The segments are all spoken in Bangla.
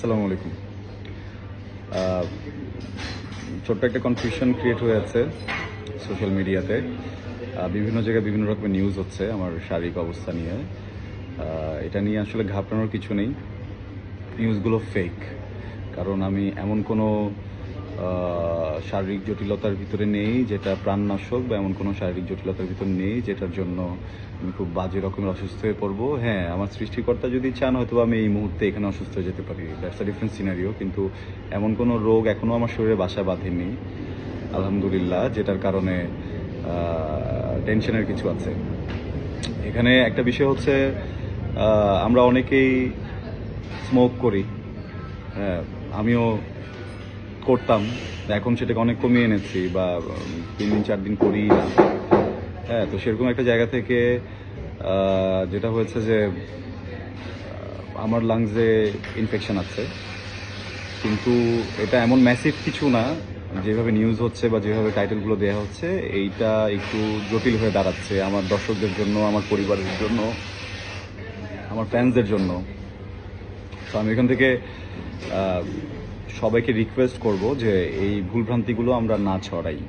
আসসালামু আলাইকুম। ছোট্ট একটা কনফিউশন ক্রিয়েট হয়ে আছে সোশ্যাল মিডিয়াতে। বিভিন্ন জায়গায় বিভিন্ন রকমের নিউজ হচ্ছে আমার শারীরিক অবস্থা নিয়ে। এটা নিয়ে আসলে ঘাবড়ানোর কিছু নেই। নিউজগুলো ফেক। কারণ আমি এমন কোনো শারীরিক জটিলতার ভিতরে নেই যেটা প্রাণনাশক, বা এমন কোনো শারীরিক জটিলতার ভিতরে নেই যেটার জন্য আমি খুব বাজে রকমের অসুস্থ হয়ে পড়বো। হ্যাঁ, আমার সৃষ্টিকর্তা যদি চান হয়তো আমি এই মুহূর্তে এখানে অসুস্থ হয়ে যেতে পারি, দ্যাটস আ ডিফারেন্ট সিনারিও। কিন্তু এমন কোনো রোগ এখনও আমার শরীরে বাসা বাঁধেনি আলহামদুলিল্লাহ, যেটার কারণে টেনশনের কিছু আছে। এখানে একটা বিষয় হচ্ছে, আমরা অনেকেই স্মোক করি। হ্যাঁ, আমিও করতাম, এখন সেটাকে অনেক কমিয়ে এনেছি, বা 3 দিন 4 দিন করি না। হ্যাঁ, তো সেরকম একটা জায়গা থেকে যেটা হয়েছে যে আমার লাংসে ইনফেকশন আছে, কিন্তু এটা এমন ম্যাসিভ কিছু না যেভাবে নিউজ হচ্ছে বা যেভাবে টাইটেলগুলো দেওয়া হচ্ছে। এইটা একটু জটিল হয়ে দাঁড়াচ্ছে আমার দর্শকদের জন্য, আমার পরিবারের জন্য, আমার ফ্যান্সদের জন্য। তো আমি এখান থেকে সবাইকে রিকোয়েস্ট করব যে এই ভুলভ্রান্তিগুলো আমরা না ছড়াই।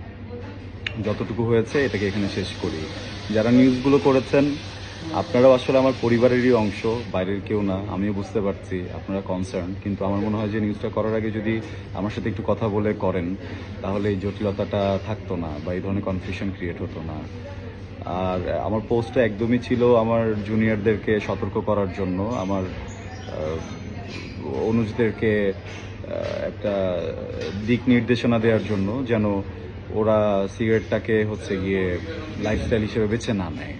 যতটুকু হয়েছে এটাকে এখানে শেষ করি। যারা নিউজগুলো করেছেন আপনারাও আসলে আমার পরিবারেরই অংশ, বাইরের কেউ না। আমিও বুঝতে পারছি আপনারা কনসার্ন, কিন্তু আমার মনে হয় যে নিউজটা করার আগে যদি আমার সাথে একটু কথা বলে করেন তাহলে এই জটিলতাটা থাকতো না, বা এই ধরনের কনফিউশন ক্রিয়েট হতো না। আর আমার পোস্টটা একদমই ছিল আমার জুনিয়রদেরকে সতর্ক করার জন্য, আমার অনুজদেরকে একটা দিক নির্দেশনা দেওয়ার জন্য, যেন ওরা সিগারেটটাকে হচ্ছে গিয়ে লাইফস্টাইল হিসেবে বেছে না নেয়।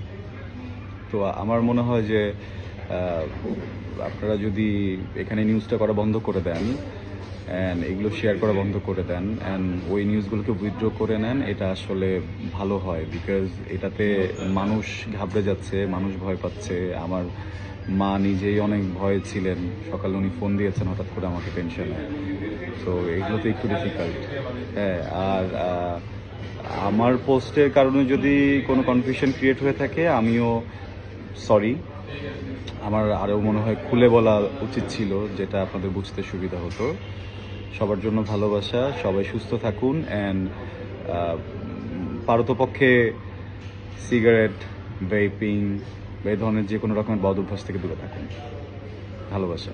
তো আমার মনে হয় যে আপনারা যদি এখানে নিউজটা করা বন্ধ করে দেন, অ্যান্ড এগুলো শেয়ার করা বন্ধ করে দেন, অ্যান্ড ওই নিউজগুলোকে উইথড্র করে নেন, এটা আসলে ভালো হয়। বিকজ এটাতে মানুষ ঘাবড়ে যাচ্ছে, মানুষ ভয় পাচ্ছে। আমার মা নিজেই অনেক ভয়ে ছিলেন, সকালে উনি ফোন দিয়েছেন হঠাৎ করে আমাকে টেনশনে। তো এগুলো তো একটু ডিফিকাল্ট। হ্যাঁ, আর আমার পোস্টের কারণে যদি কোনো কনফিউশন ক্রিয়েট হয়ে থাকে আমিও সরি। আমার আরও মনে হয় খুলে বলা উচিত ছিল, যেটা আপনাদের বুঝতে সুবিধা হতো। সবার জন্য ভালোবাসা, সবাই সুস্থ থাকুন, অ্যান্ড পারতপক্ষে সিগারেট, ভেপিং বা এই ধরনের যে কোনো রকমের বদ অভ্যাস থেকে দূরে থাকুন। ভালোবাসা।